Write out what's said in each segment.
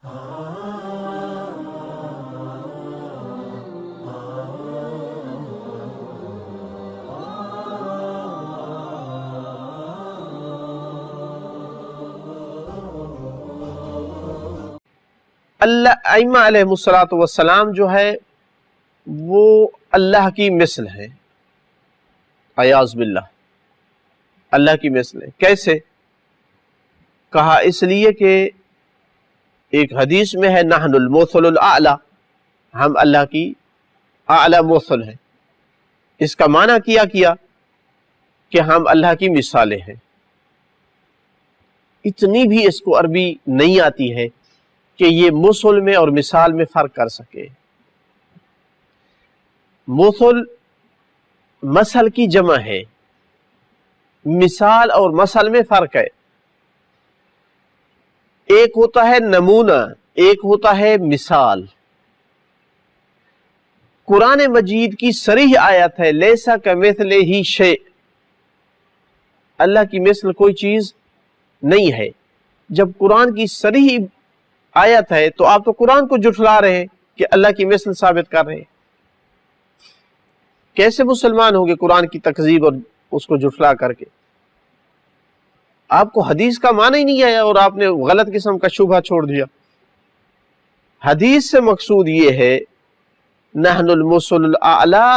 ائمہ علیہ الصلوۃ والسلام جو ہے وہ اللہ کی مثل ہے، اعوذ باللہ، اللہ کی مثل ہے۔ کیسے کہا؟ اس لیے کہ ایک حدیث میں ہے نحن المثل الاعلی، ہم اللہ کی اعلی مثل ہیں۔ اس کا معنی کیا کہ ہم اللہ کی مثالیں ہیں۔ اتنی بھی اس کو عربی نہیں آتی ہے کہ یہ مثل میں اور مثال میں فرق کر سکے۔ مثل مثل کی جمع ہے، مثال اور مثل میں فرق ہے۔ ایک ہوتا ہے نمونہ، ایک ہوتا ہے مثال۔ قرآن مجید کی صریح آیت ہے لیسا کمثلہ شیء، اللہ کی مثل کوئی چیز نہیں ہے۔ جب قرآن کی صریح آیت ہے تو آپ تو قرآن کو جھٹلا رہے ہیں کہ اللہ کی مثل ثابت کر رہے ہیں۔ کیسے مسلمان ہوں گے قرآن کی تکذیب اور اس کو جھٹلا کر کے؟ آپ کو حدیث کا معنی ہی نہیں آیا اور آپ نے غلط قسم کا شبہ چھوڑ دیا۔ حدیث سے مقصود یہ ہے نحن المثل الاعلی،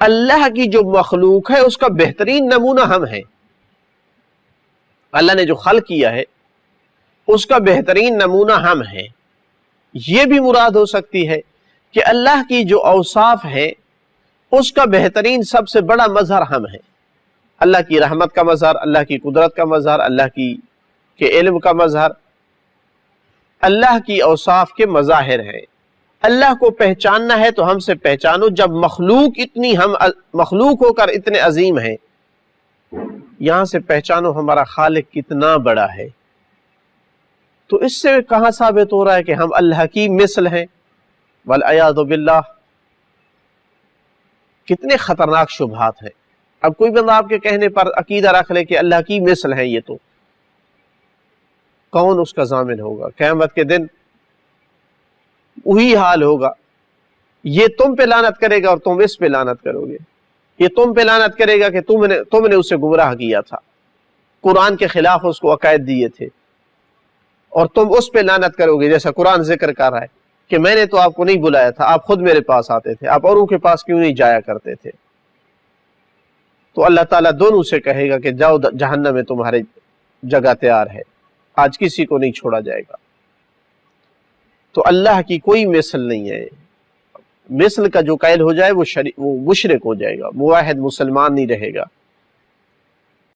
اللہ کی جو مخلوق ہے اس کا بہترین نمونہ ہم ہیں۔ اللہ نے جو خلق کیا ہے اس کا بہترین نمونہ ہم ہیں۔ یہ بھی مراد ہو سکتی ہے کہ اللہ کی جو اوصاف ہے اس کا بہترین سب سے بڑا مظہر ہم ہیں۔ اللہ کی رحمت کا مظہر، اللہ کی قدرت کا مظہر، اللہ کے علم کا مظہر، اللہ کی اوصاف کے مظاہر ہیں۔ اللہ کو پہچاننا ہے تو ہم سے پہچانو جب مخلوق ہو کر اتنے عظیم ہیں، یہاں سے پہچانو ہمارا خالق کتنا بڑا ہے۔ تو اس سے کہاں ثابت ہو رہا ہے کہ ہم اللہ کی مثل ہیں؟ والعیاذ باللہ۔ کتنے خطرناک شبہات ہیں۔ اب کوئی بندہ آپ کے کہنے پر عقیدہ رکھ لے کہ اللہ کی مثل ہے، یہ تو کون اس کا ضامن ہوگا؟ قیامت کے دن وہی حال ہوگا۔ یہ تم پہ لعنت کرے گا اور تم اس پہ لعنت کرو گے۔ یہ تم پہ لعنت کرے گا کہ تم نے اسے گمراہ کیا تھا، قرآن کے خلاف اس کو عقائد دیے تھے، اور تم اس پہ لعنت کرو گے جیسا قرآن ذکر کر رہا ہے کہ میں نے تو آپ کو نہیں بلایا تھا، آپ خود میرے پاس آتے تھے، آپ اوروں کے پاس کیوں نہیں جایا کرتے تھے؟ تو اللہ تعالیٰ دونوں سے کہے گا کہ جاؤ جہنم میں تمہاری جگہ تیار ہے، آج کسی کو نہیں چھوڑا جائے گا۔ تو اللہ کی کوئی مثل نہیں ہے۔ مثل کا جو قائل ہو جائے وہ مشرک ہو جائے گا، موحد مسلمان نہیں رہے گا۔